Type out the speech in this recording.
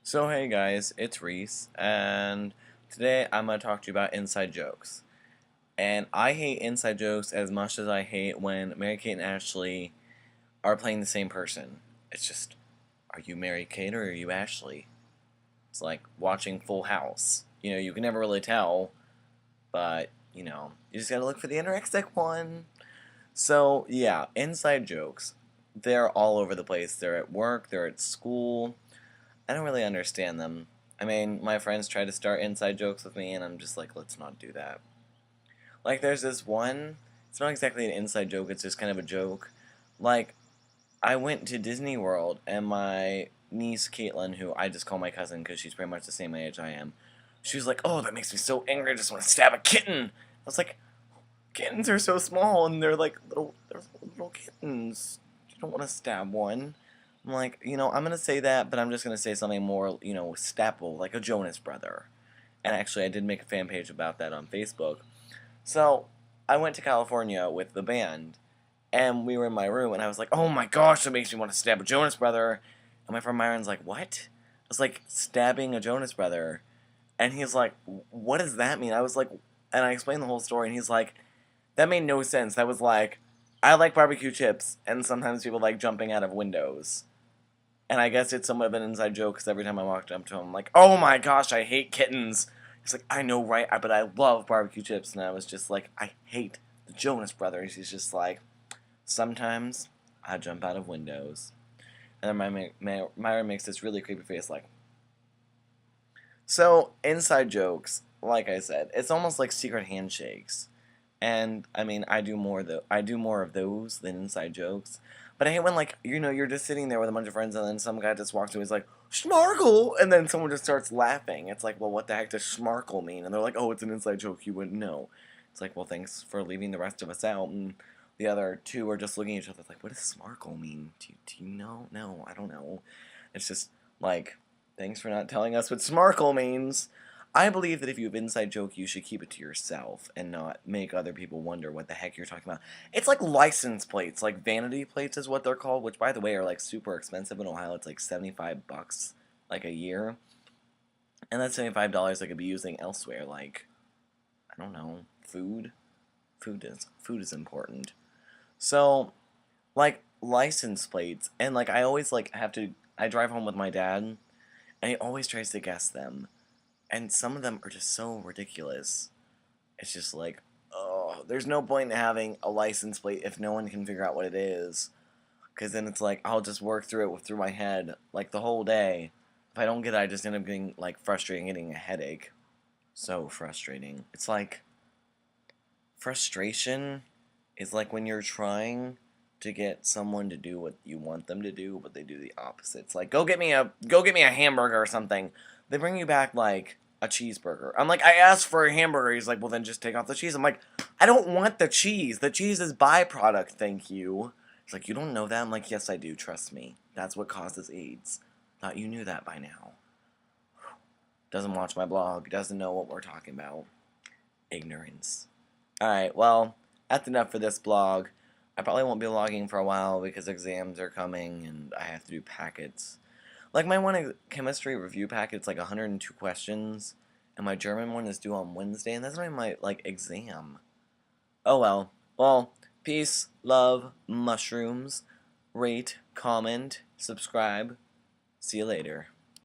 So hey guys, it's Reese, and today I'm going to talk to you about inside jokes. And I hate inside jokes as much as I hate when Mary-Kate and Ashley are playing the same person. It's just, are you Mary-Kate or are you Ashley? It's like watching Full House. You can never really tell, but, you just gotta look for the anorexic one. So, yeah, inside jokes. They're all over the place. They're at work, they're at school. I don't really understand them. I mean, my friends try to start inside jokes with me, and I'm just like, let's not do that. Like, there's this one, it's not exactly an inside joke, it's just kind of a joke. Like, I went to Disney World, and my niece, Caitlin, who I just call my cousin because she's pretty much the same age I am, she was like, oh, that makes me so angry, I just want to stab a kitten. I was like, kittens are so small, and they're little kittens. You don't want to stab one. I'm like, I'm going to say that, but I'm just going to say something more, staple, like a Jonas brother. And actually, I did make a fan page about that on Facebook. So, I went to California with the band, and we were in my room, and I was like, oh my gosh, that makes me want to stab a Jonas brother. And my friend Myron's like, what? I was like, stabbing a Jonas brother. And he's like, what does that mean? I was like, and I explained the whole story, and he's like, that made no sense. That was like, I like barbecue chips, and sometimes people like jumping out of windows. And I guess it's somewhat of an inside joke because every time I walked up to him, I'm like, oh my gosh, I hate kittens. He's like, I know, right? But I love barbecue chips. And I was just like, I hate the Jonas Brothers. He's just like, sometimes I jump out of windows. And then Myra makes this really creepy face like. So, inside jokes, like I said, it's almost like secret handshakes. And I mean, I do more of those than inside jokes. But I hate when, like, you're just sitting there with a bunch of friends and then some guy just walks to me and is like, Schmarkle! And then someone just starts laughing. It's like, well, what the heck does Schmarkle mean? And they're like, oh, it's an inside joke. You wouldn't know. It's like, well, thanks for leaving the rest of us out. And the other two are just looking at each other like, what does Smarkle mean? Do you know? No, I don't know. It's just like, thanks for not telling us what Smarkle means. I believe that if you have inside joke, you should keep it to yourself and not make other people wonder what the heck you're talking about. It's like license plates, like vanity plates is what they're called, which by the way are like super expensive in Ohio. It's like $75 like a year. And that's $75 I could be using elsewhere, like, I don't know, food. Food is important. So, like license plates, and like I always like I drive home with my dad, and he always tries to guess them. And some of them are just so ridiculous. It's just like, oh, there's no point in having a license plate if no one can figure out what it is. Because then it's like, I'll just work through it through my head, like, the whole day. If I don't get it, I just end up getting, like, frustrated and getting a headache. So frustrating. It's like, frustration is like when you're trying to get someone to do what you want them to do, but they do the opposite. It's like, go get me a hamburger or something. They bring you back, like, a cheeseburger. I'm like, I asked for a hamburger. He's like, well, then just take off the cheese. I'm like, I don't want the cheese. The cheese is byproduct, thank you. He's like, you don't know that? I'm like, yes, I do. Trust me. That's what causes AIDS. Thought you knew that by now. Doesn't watch my blog. Doesn't know what we're talking about. Ignorance. Alright, well, that's enough for this blog. I probably won't be vlogging for a while because exams are coming and I have to do packets. Like, my one chemistry review packet's like 102 questions, and my German one is due on Wednesday, and that's not even my, like, exam. Oh well. Well, peace, love, mushrooms, rate, comment, subscribe. See you later.